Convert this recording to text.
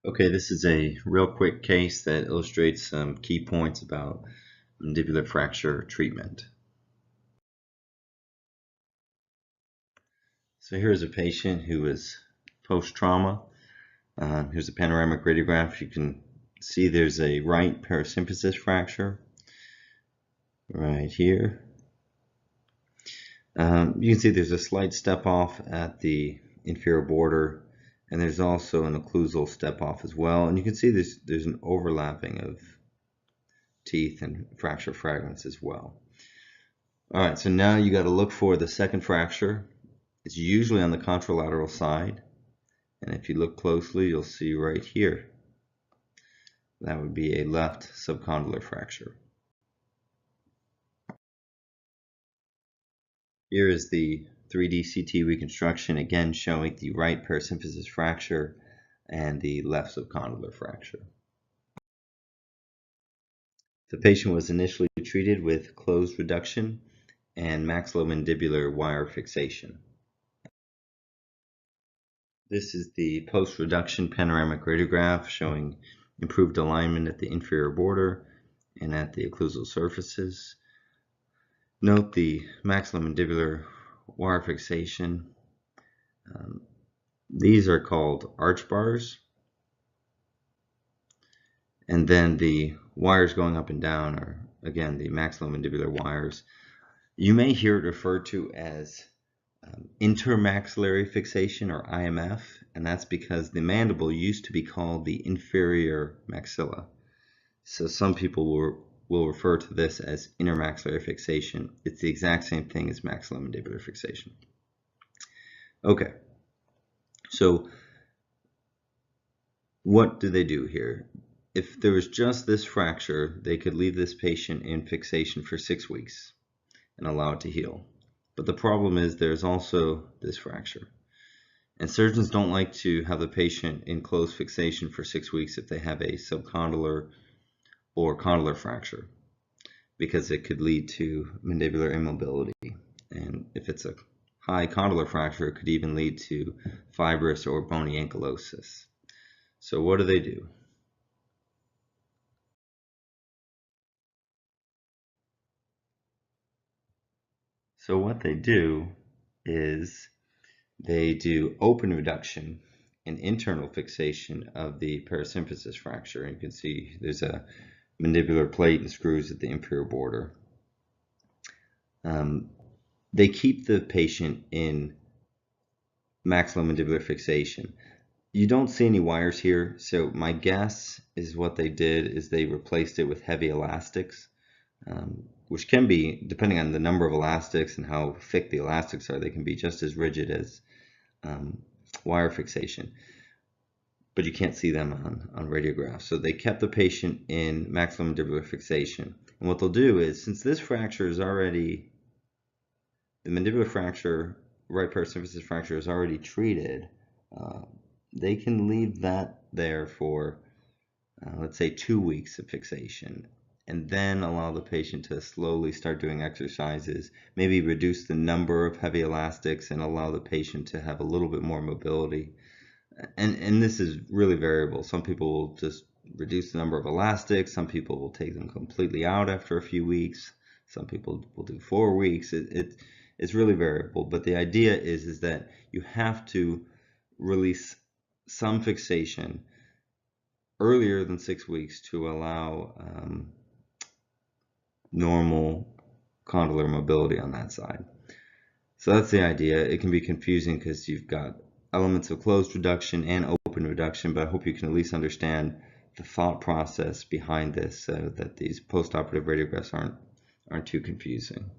Okay, this is a real quick case that illustrates some key points about mandibular fracture treatment. So here's a patient who is post-trauma. Here's a panoramic radiograph. You can see there's a right parasymphysis fracture right here. You can see there's a slight step off at the inferior border, and there's also an occlusal step off as well. And you can see there's an overlapping of teeth and fracture fragments as well. All right, so now you got to look for the second fracture. It's usually on the contralateral side, and if you look closely, you'll see right here. That would be a left subcondylar fracture. Here is the 3D CT reconstruction, again showing the right parasymphysis fracture and the left subcondylar fracture. The patient was initially treated with closed reduction and maxillomandibular wire fixation. This is the post-reduction panoramic radiograph showing improved alignment at the inferior border and at the occlusal surfaces. Note the maxillomandibular wire fixation. These are called arch bars. And then the wires going up and down are, again, the maxillomandibular wires. You may hear it referred to as intermaxillary fixation, or IMF, and that's because the mandible used to be called the inferior maxilla. So some people will refer to this as intermaxillary fixation. It's the exact same thing as maxillomandibular fixation. Okay, so what do they do here? If there was just this fracture, they could leave this patient in fixation for 6 weeks and allow it to heal. But the problem is there's also this fracture. And surgeons don't like to have the patient in closed fixation for 6 weeks if they have a subcondylar or condylar fracture, because it could lead to mandibular immobility. And if it's a high condylar fracture, it could even lead to fibrous or bony ankylosis. So what do? So what they do is they do open reduction and internal fixation of the parasymphysis fracture. And you can see there's a mandibular plate and screws at the inferior border. They keep the patient in maxillomandibular fixation. You don't see any wires here, so my guess is what they did is they replaced it with heavy elastics, which can be, depending on the number of elastics and how thick the elastics are, they can be just as rigid as wire fixation. But you can't see them on radiographs. So they kept the patient in maxillomandibular fixation. And what they'll do is, since this fracture is already, the mandibular fracture, right parasymphysis fracture is already treated, they can leave that there for, let's say, 2 weeks of fixation, and then allow the patient to slowly start doing exercises, maybe reduce the number of heavy elastics and allow the patient to have a little bit more mobility. And this is really variable. Some people will just reduce the number of elastics. Some people will take them completely out after a few weeks. Some people will do 4 weeks. It's really variable. But the idea is that you have to release some fixation earlier than 6 weeks to allow normal condylar mobility on that side. So that's the idea. It can be confusing because you've got elements of closed reduction and open reduction, but I hope you can at least understand the thought process behind this so that these post-operative radiographs aren't too confusing.